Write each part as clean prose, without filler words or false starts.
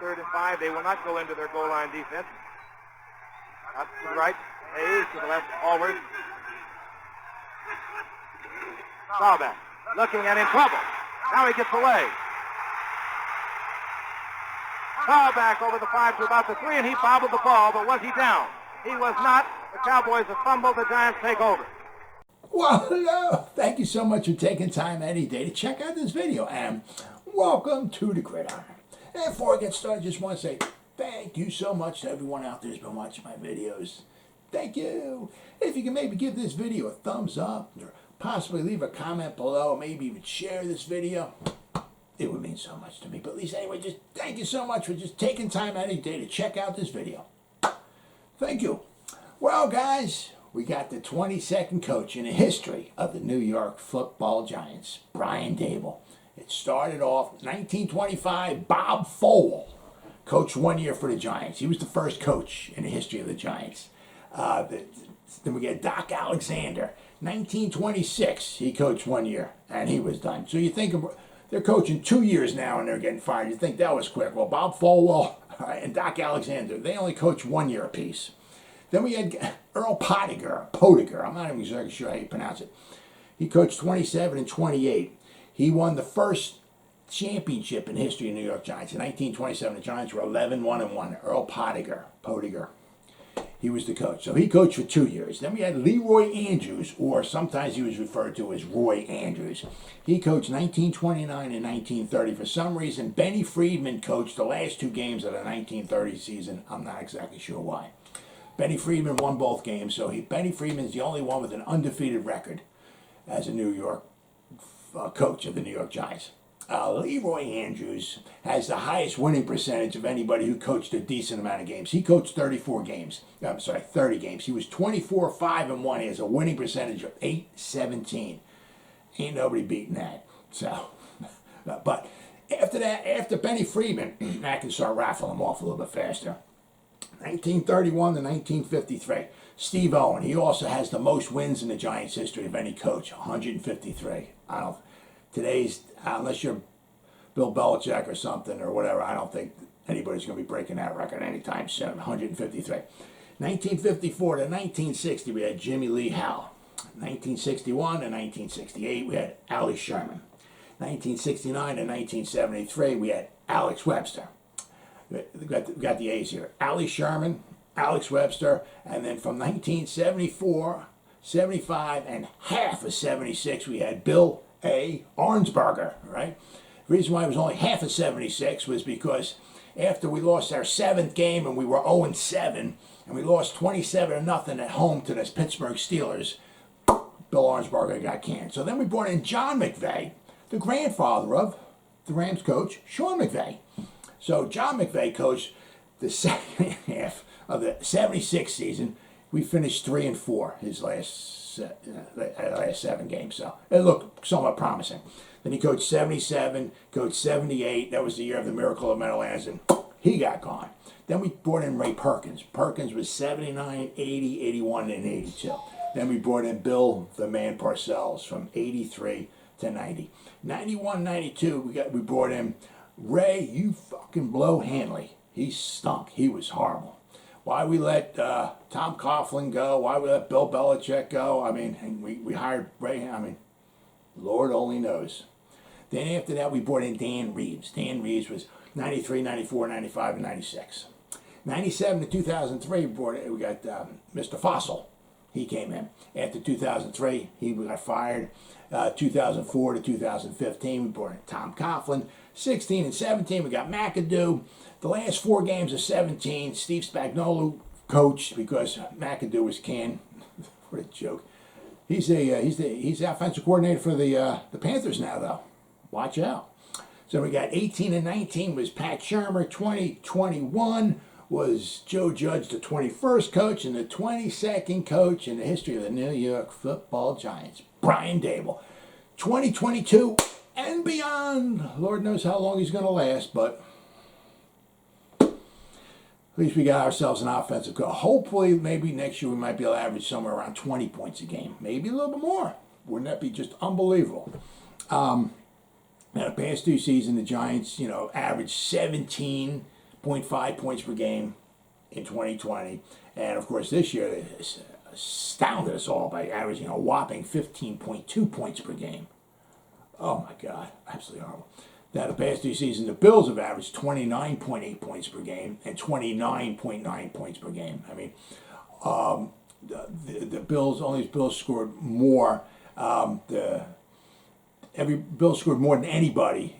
3rd and 5. They will not go into their goal line defense. Up to the right, Hayes to the left, Allward. Foulback, looking and in trouble. Now he gets away. Foulback over the 5 to about the 3, and he fouled the ball, but was he down? He was not. The Cowboys have fumbled. The Giants take over. Well, hello. Thank you so much for taking time any day to check out this video, and welcome to the Gridiron. And before I get started, I just want to say thank you so much to everyone out there who's been watching my videos. Thank you. If you can maybe give this video a thumbs up, or possibly leave a comment below, maybe even share this video, it would mean so much to me. But at least anyway, just thank you so much for just taking time any day to check out this video. Thank you. Well, guys, we got the 22nd coach in the history of the New York Football Giants, Brian Daboll. It started off 1925, Bob Fowle coached 1 year for the Giants. He was the first coach in the history of the Giants. Then we get Doc Alexander. 1926, he coached 1 year, and he was done. So you think they're coaching 2 years now, and they're getting fired. You think that was quick. Well, Bob Fowle and Doc Alexander, they only coached 1 year apiece. Then we had Earl Pottinger. I'm not even exactly sure how you pronounce it. He coached 27 and 28. He won the first championship in history of New York Giants. In 1927, the Giants were 11-1-1. Earl Pottinger. He was the coach. So he coached for 2 years. Then we had Leroy Andrews, or sometimes he was referred to as Roy Andrews. He coached 1929 and 1930. For some reason, Benny Friedman coached the last 2 games of the 1930 season. I'm not exactly sure why. Benny Friedman won both games, so Benny Friedman's the only one with an undefeated record as a New York coach of the New York Giants. Leroy Andrews has the highest winning percentage of anybody who coached a decent amount of games. He coached 30 games. He was 24-5-1. He has a winning percentage of .817. Ain't nobody beating that. So, but after that, after Benny Friedman, I can start raffling them off a little bit faster. 1931 to 1953. Steve Owen, he also has the most wins in the Giants' history of any coach, 153. Unless you're Bill Belichick or something or whatever, I don't think anybody's going to be breaking that record anytime soon, 153. 1954 to 1960, we had Jimmy Lee Howe. 1961 to 1968, we had Allie Sherman. 1969 to 1973, we had Alex Webster. We got the A's here. Allie Sherman, Alex Webster, and then from 1974, 75, and half of 76, we had Bill A. Arnsberger, right? The reason why it was only half of 76 was because after we lost our 7th game and we were 0-7, and we lost 27-0 at home to the Pittsburgh Steelers, Bill Arnsberger got canned. So then we brought in John McVay, the grandfather of the Rams coach, Sean McVay. So John McVay coached the second half of the 76 season. We finished 3-4 his last 7 games. So it looked somewhat promising. Then he coached 77, coached 78. That was the year of the miracle of Meadowlands, and he got gone. Then we brought in Ray Perkins. Perkins was 79, 80, 81, and 82. Then we brought in Bill the Man Parcells from 83 to 90. 91, 92, we brought in Ray, you fucking blow Hanley. He stunk. He was horrible. Why we let Tom Coughlin go? Why we let Bill Belichick go? I mean, we hired Ray. I mean, Lord only knows. Then after that, we brought in Dan Reeves. Dan Reeves was 93, 94, 95, and 96. 97 to 2003, we got Mr. Fossil. He came in. After 2003, he got fired. 2004 to 2015, we brought in Tom Coughlin. 16 and 17, we got McAdoo. The last 4 games of 17, Steve Spagnuolo coached because McAdoo was canned. What a joke. He's the offensive coordinator for the Panthers now, though. Watch out. So we got 18 and 19 was Pat Shurmur. 2021 was Joe Judge, the 21st coach, and the 22nd coach in the history of the New York Football Giants, Brian Daboll. 2022 and beyond. Lord knows how long he's going to last, but at least we got ourselves an offensive coach. Hopefully, maybe next year we might be able to average somewhere around 20 points a game. Maybe a little bit more. Wouldn't that be just unbelievable? Now, the past 2 seasons, the Giants, averaged 17 0.5 points per game in 2020. And of course, this year they astounded us all by averaging a whopping 15.2 points per game. Oh my God, absolutely horrible. Now, the past 2 seasons, the Bills have averaged 29.8 points per game and 29.9 points per game. I mean, the Bills, all these Bills scored more. Every Bill scored more than anybody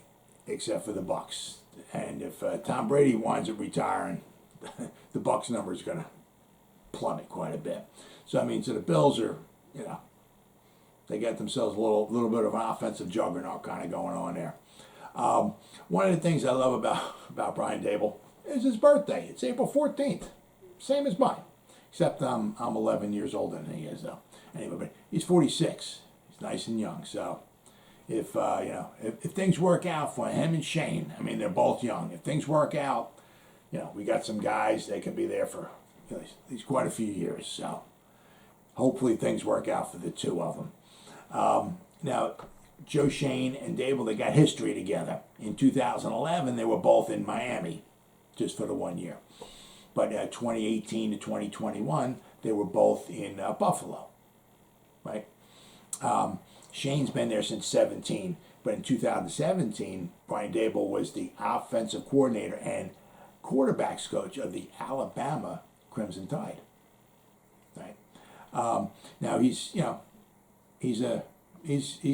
except for the Bucs. And if Tom Brady winds up retiring, the Bucs number is going to plummet quite a bit. So I mean, so the Bills are, they got themselves a little bit of an offensive juggernaut kind of going on there. One of the things I love about Brian Daboll is his birthday. It's April 14th, same as mine, except I'm 11 years older than he is though. Anyway, but he's 46. He's nice and young. So if things work out for him and Shane, I mean they're both young. If things work out, we got some guys that could be there for at least quite a few years. So hopefully things work out for the two of them. Now, Joe Shane and Daboll, they got history together. In 2011, they were both in Miami, just for the 1 year. But 2018 to 2021, they were both in Buffalo, right? Shane's been there since 17, but in 2017, Brian Daboll was the offensive coordinator and quarterbacks coach of the Alabama Crimson Tide, right? Now he's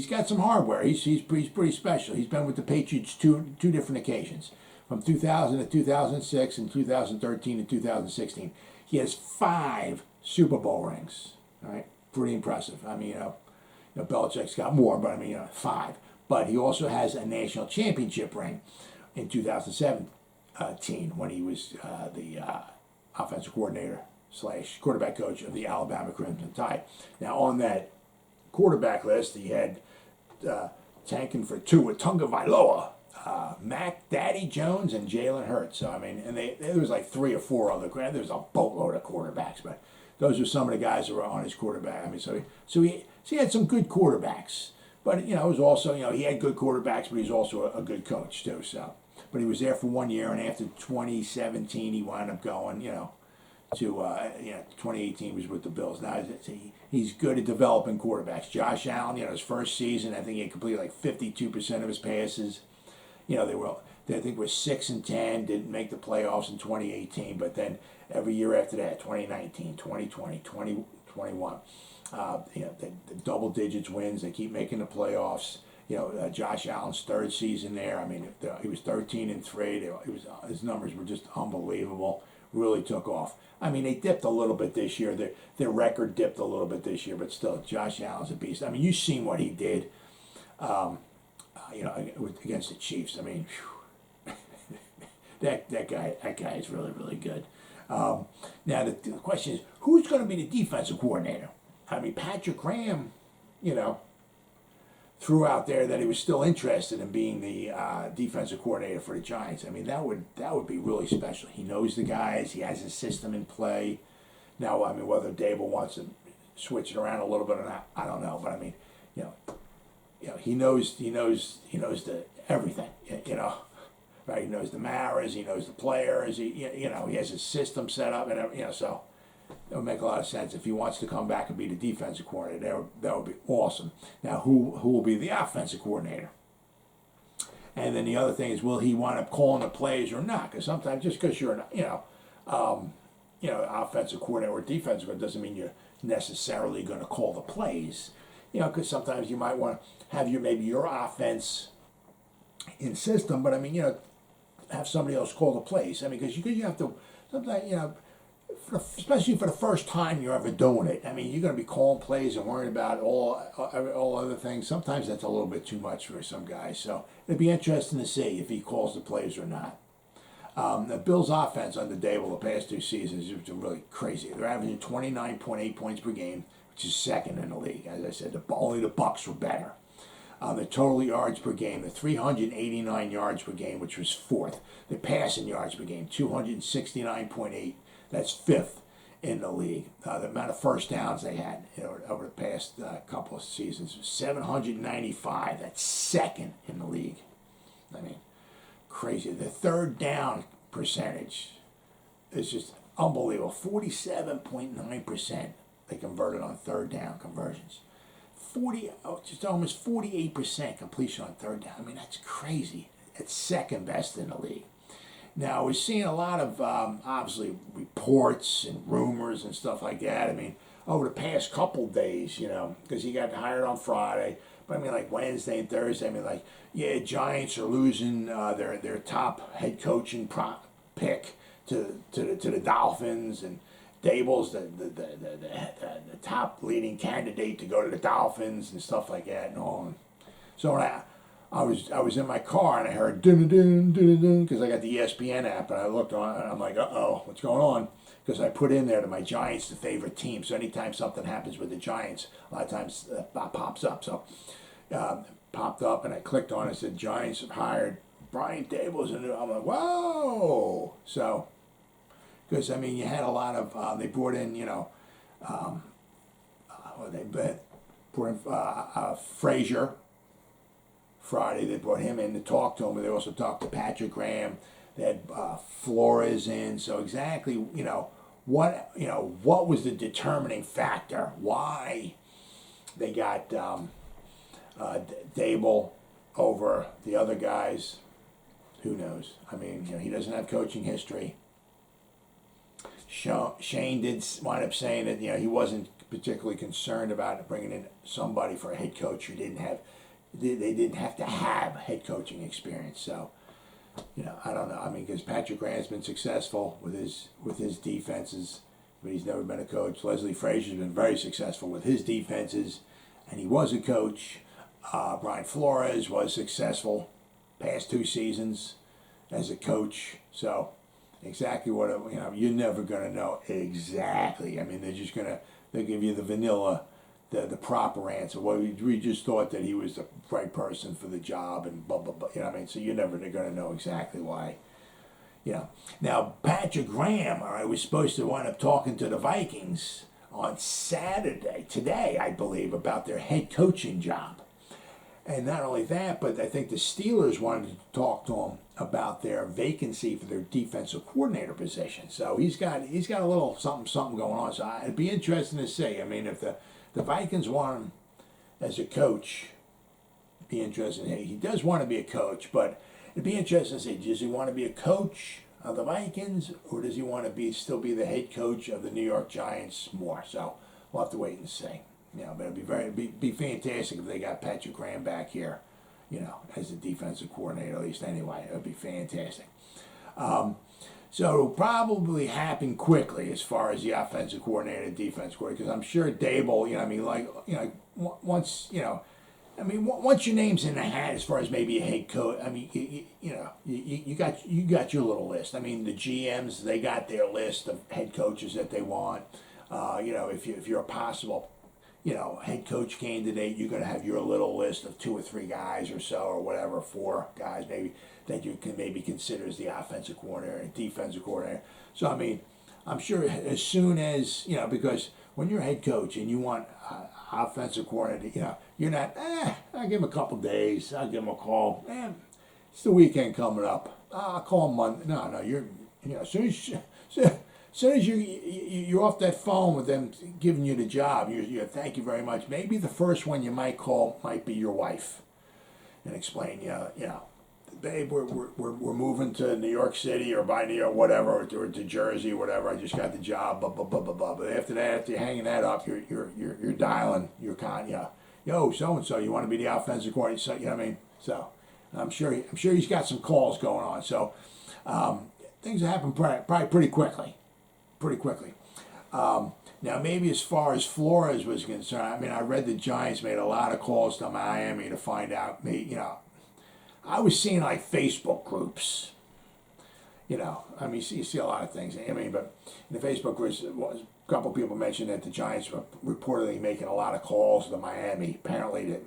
got some hardware. He's pretty special. He's been with the Patriots two different occasions, from 2000 to 2006 and 2013 to 2016. He has 5 Super Bowl rings. All right, pretty impressive. I mean, Belichick's got more, but I mean, 5. But he also has a national championship ring in 2017 when he was the offensive coordinator / quarterback coach of the Alabama Crimson Tide. Now, on that quarterback list, he had tanking for 2 with Tunga Vailoa, Mac Daddy Jones, and Jalen Hurts. So I mean, and there was like 3 or 4 other. There was a boatload of quarterbacks, but those are some of the guys that were on his quarterback. I mean, so he had some good quarterbacks, but it was also he had good quarterbacks, but he's also a good coach too. So, but he was there for 1 year, and after 2017, he wound up going to 2018 was with the Bills. Now he's good at developing quarterbacks. Josh Allen, his first season, I think he completed like 52% of his passes. I think were 6-10, didn't make the playoffs in 2018, but then every year after that, 2019, 2020, 2021, the double digits wins. They keep making the playoffs. Josh Allen's 3rd season there. I mean, he was 13-3. His numbers were just unbelievable. Really took off. I mean, they dipped a little bit this year. Their record dipped a little bit this year, but still, Josh Allen's a beast. I mean, you've seen what he did, against the Chiefs. I mean, that guy is really, really good. Now, the question is, who's going to be the defensive coordinator? I mean, Patrick Graham, threw out there that he was still interested in being the defensive coordinator for the Giants. I mean, that would be really special. He knows the guys. He has his system in play. Now, I mean, whether Daboll wants to switch it around a little bit or not, I don't know. But I mean, he knows the everything. Right? He knows the Maras. He knows the players. He has his system set up, and so. That would make a lot of sense. If he wants to come back and be the defensive coordinator, that would be awesome. Now, who will be the offensive coordinator? And then the other thing is, will he wind up calling the plays or not? Because sometimes just because you're offensive coordinator or defensive coordinator doesn't mean you're necessarily going to call the plays. Because sometimes you might want to have your offense in system, but I mean, have somebody else call the plays. I mean, because you have to sometimes, especially for the first time you're ever doing it. I mean, you're going to be calling plays and worrying about all other things. Sometimes that's a little bit too much for some guys. So it'd be interesting to see if he calls the plays or not. The Bills' offense under Dabol the past 2 seasons has been really crazy. They're averaging 29.8 points per game, which is 2nd in the league. As I said, only the Bucs were better. The total yards per game, the 389 yards per game, which was 4th. The passing yards per game, 269.8. That's 5th in the league. The amount of first downs they had over the past couple of seasons was 795. That's 2nd in the league. I mean, crazy. The third down percentage. It's just unbelievable. 47.9% they converted on third down conversions. Just almost 48% completion on third down. I mean, that's crazy. It's second best in the league. Now, we're seeing a lot of, obviously, reports and rumors and stuff like that. I mean, over the past couple days, because he got hired on Friday, but I mean, like Wednesday and Thursday, I mean, like, yeah, Giants are losing their top head coaching pick to the Dolphins, and Daboll's the top leading candidate to go to the Dolphins and stuff like that and all. And so when I was in my car and I heard dun dun dun dun because I got the ESPN app, and I looked on and I'm like, what's going on? Because I put in there that my Giants the favorite team. So anytime something happens with the Giants, a lot of times that pops up. So popped up and I clicked on it. It said Giants have hired Brian Daboll. And I'm like, whoa! So because I mean you had a lot of they brought in Frazier. Friday they brought him in to talk to him, but they also talked to Patrick Graham. They had Flores in. So exactly, what was the determining factor? Why they got Daboll over the other guys? Who knows? I mean, he doesn't have coaching history. Shane did wind up saying that he wasn't particularly concerned about bringing in somebody for a head coach who didn't have. They didn't have to have head coaching experience. So, I don't know. I mean, because Patrick Graham's been successful with his defenses, but he's never been a coach. Leslie Frazier's been very successful with his defenses, and he was a coach. Brian Flores was successful past 2 seasons as a coach. So, exactly what you're never gonna know exactly. I mean, they'll give you the vanilla. The proper answer. Well, we just thought that he was the right person for the job and blah, blah, blah. I mean? So you're never going to know exactly why. Now, Patrick Graham, all right, was supposed to wind up talking to the Vikings on Saturday, today, I believe, about their head coaching job. And not only that, but I think the Steelers wanted to talk to him about their vacancy for their defensive coordinator position. So he's got a little something going on. So it'd be interesting to see. I mean, if the Vikings want him as a coach, it'd be interesting. Hey, he does want to be a coach, but it'd be interesting to see, does he want to be a coach of the Vikings, or does he want to still be the head coach of the New York Giants more? So we'll have to wait and see. But it'd be fantastic if they got Patrick Graham back here, as a defensive coordinator, at least anyway. It would be fantastic. So it'll probably happen quickly as far as the offensive coordinator, defense coordinator, because I'm sure Daboll, once your name's in the hat as far as maybe a head coach, I mean, you got your little list. I mean, the GMs, they got their list of head coaches that they want. If you're a possible, head coach candidate, you're going to have your little list of 2 or 3 guys or so, or whatever, 4 guys maybe, that you can maybe consider as the offensive coordinator and defensive coordinator. So, I mean, I'm sure as soon as, because when you're a head coach and you want offensive coordinator, you're not, I'll give him a couple days, I'll give him a call. It's the weekend coming up. I'll call him Monday. No, as soon as you're off that phone with them giving you the job, you thank you very much. Maybe the first one you might call might be your wife and explain, babe, we're moving to New York City or by New York, whatever, or to Jersey, whatever. I just got the job, blah blah blah blah blah. But after that, after you're hanging that up, you're dialing your yo, so and so, you want to be the offensive coordinator? So, what I mean? So I'm sure he's got some calls going on. So things happen probably pretty quickly. Now, maybe as far as Flores was concerned, I mean, I read the Giants made a lot of calls to Miami to find out. I was seeing like Facebook groups. I mean, you see a lot of things. I mean, but in the Facebook groups, a couple of people mentioned that the Giants were reportedly making a lot of calls to Miami, apparently to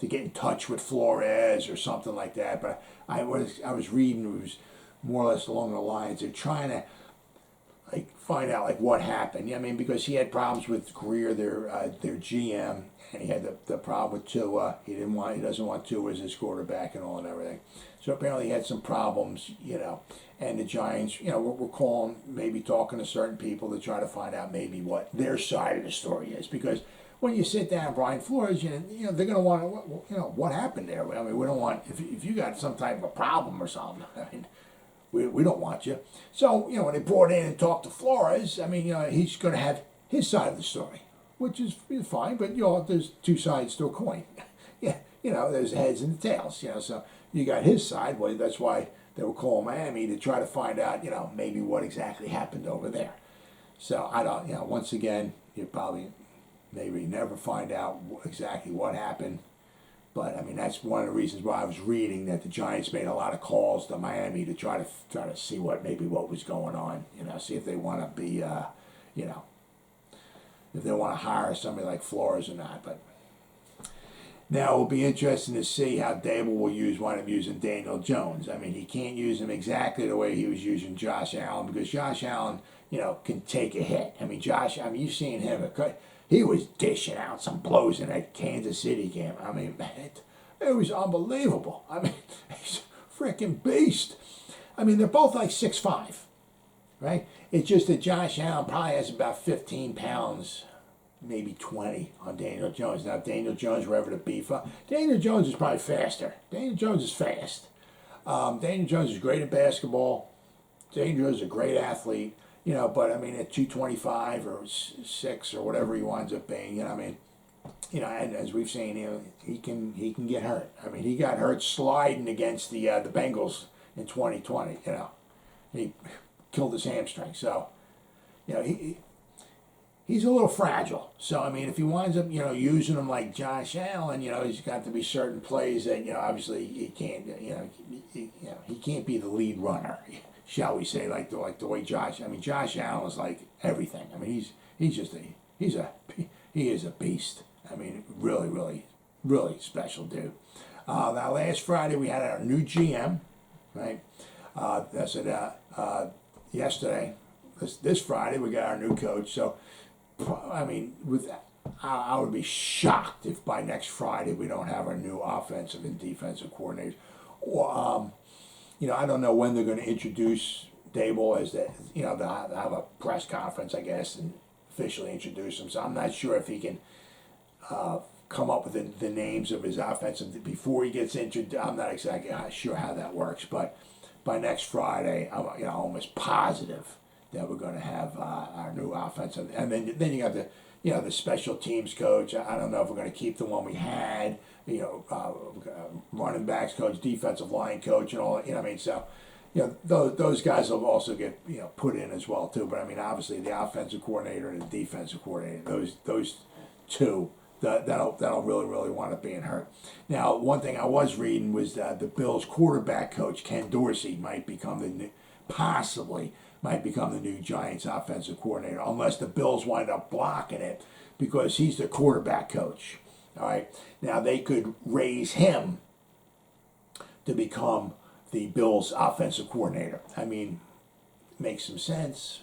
get in touch with Flores or something like that. But I was reading, it was more or less along the lines they're trying to. find out like what happened. I mean, because he had problems with Greer, their GM, and he had the problem with Tua. He doesn't want Tua as his quarterback and all and everything. So apparently he had some problems, and the Giants, we're calling, maybe talking to certain people to try to find out maybe what their side of the story is. Because when you sit down, Brian Flores, they're going to want to, what happened there? I mean, we don't want, if you got some type of a problem or something, I mean, we don't want you. So, when they brought in and talked to Flores, I mean, he's going to have his side of the story, which is fine, but, there's two sides to a coin. Yeah, there's the heads and the tails, so you got his side. Well, that's why they were calling Miami to try to find out, maybe what exactly happened over there. So, I don't, once again, you probably maybe never find out exactly what happened. But I mean, that's one of the reasons why I was reading that the Giants made a lot of calls to Miami to try to see what was going on. See if they want to be, if they want to hire somebody like Flores or not. But now it'll be interesting to see how Daboll will wind up using Daniel Jones. I mean, he can't use him exactly the way he was using Josh Allen, because Josh Allen, can take a hit. I mean, you've seen him. He was dishing out some blows in that Kansas City game. I mean, it was unbelievable. I mean, he's a freaking beast. I mean, they're both like 6'5", right? It's just that Josh Allen probably has about 15 pounds, maybe 20 on Daniel Jones. Now, if Daniel Jones were ever to beef up, Daniel Jones is probably faster. Daniel Jones is fast. Daniel Jones is great at basketball. Daniel Jones is a great athlete. But I mean, at 225 or 6 or whatever he winds up being, I mean, and as we've seen, he can get hurt. I mean, he got hurt sliding against the Bengals in 2020. He killed his hamstring. So, he's a little fragile. So I mean, if he winds up, using him like Josh Allen, he's got to be certain plays that, obviously he can't, he can't be the lead runner. Shall we say, like the way Josh Allen is like everything. I mean, he is a beast. I mean, really, really, really special dude. Now last Friday we had our new GM, right? That's it. Yesterday, this Friday we got our new coach. So, I mean, I would be shocked if by next Friday we don't have our new offensive and defensive coordinators. Or, I don't know when they're going to introduce Daboll as that. They'll have a press conference, I guess, and officially introduce him. So I'm not sure if he can come up with the names of his offensive before he gets introduced. I'm not exactly sure how that works, but by next Friday, I'm almost positive that we're going to have our new offensive. And then you got the special teams coach. I don't know if we're going to keep the one we had. Running backs coach, defensive line coach, and all that. I mean, so those guys will also get put in as well too. But I mean, obviously the offensive coordinator and the defensive coordinator, those two, that'll really want to be in hurt. Now, one thing I was reading was that the Bills quarterback coach Ken Dorsey might become the new Giants offensive coordinator, unless the Bills wind up blocking it, because he's the quarterback coach. All right. Now they could raise him to become the Bills' offensive coordinator. I mean, makes some sense.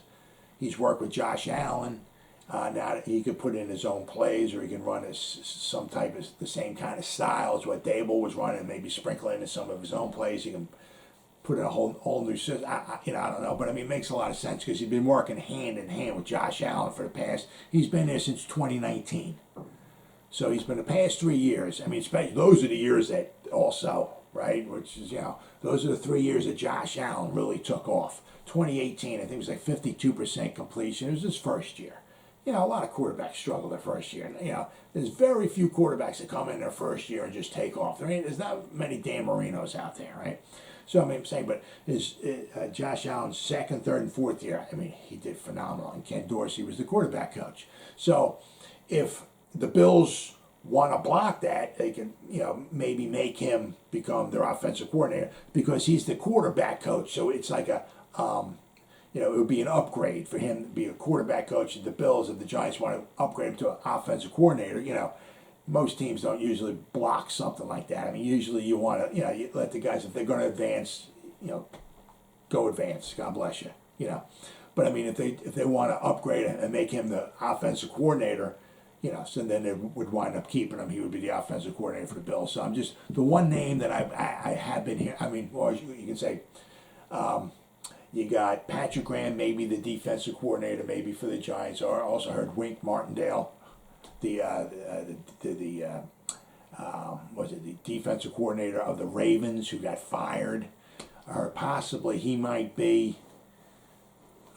He's worked with Josh Allen. Now he could put in his own plays, or he can run some type of the same kind of style as what Daboll was running. Maybe sprinkle in some of his own plays. He can put in a whole new system. I don't know, but I mean, it makes a lot of sense because he's been working hand in hand with Josh Allen for the past. He's been there since 2019. So he's been the past 3 years. I mean, those are the years that also, right, which is, those are the 3 years that Josh Allen really took off. 2018, I think it was like 52% completion. It was his first year. A lot of quarterbacks struggle their first year. There's very few quarterbacks that come in their first year and just take off. There's not many Dan Marinos out there, right? So I mean, I'm saying, but Josh Allen's second, third, and fourth year, I mean, he did phenomenal. And Ken Dorsey was the quarterback coach. So if the Bills want to block that, they can, maybe make him become their offensive coordinator because he's the quarterback coach. So it's like it would be an upgrade for him to be a quarterback coach at the Bills. If the Giants want to upgrade him to an offensive coordinator, most teams don't usually block something like that. I mean, usually you want to, you let the guys, if they're going to advance, go advance. God bless you, But I mean, if they want to upgrade and make him the offensive coordinator, so then they would wind up keeping him. He would be the offensive coordinator for the Bills. So I'm just the one name that I have been here. I mean, well, you can say you got Patrick Graham, maybe the defensive coordinator, maybe for the Giants. Or I also heard Wink Martindale, the defensive coordinator of the Ravens, who got fired, or possibly he might be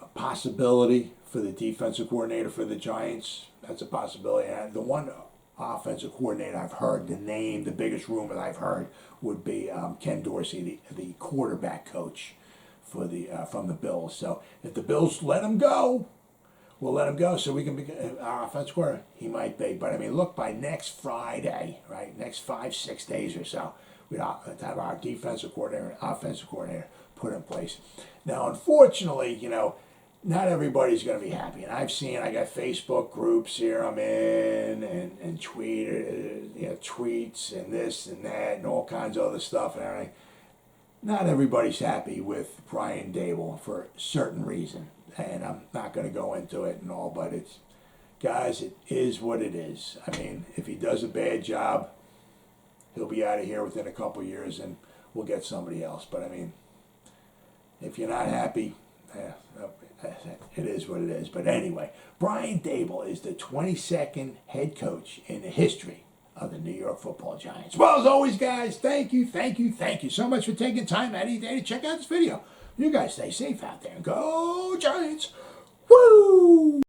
a possibility for the defensive coordinator for the Giants. That's a possibility. And the one offensive coordinator I've heard, the biggest rumor that I've heard would be Ken Dorsey, the quarterback coach for from the Bills. So if the Bills let him go, we'll let him go so we can be our offensive coordinator. He might be. But I mean, look, by next Friday, right, next 5-6 days or so, we'd have our defensive coordinator and offensive coordinator put in place. Now, unfortunately, not everybody's going to be happy. And I got Facebook groups here I'm in and tweets and this and that and all kinds of other stuff and everything. Not everybody's happy with Brian Daboll for a certain reason. And I'm not going to go into it and all, but it is what it is. I mean, if he does a bad job, he'll be out of here within a couple of years and we'll get somebody else. But I mean, if you're not happy, it is what it is. But anyway, Brian Daboll is the 22nd head coach in the history of the New York Football Giants. Well, as always, guys, thank you so much for taking time out of your day to check out this video. You guys stay safe out there and go Giants. Woo!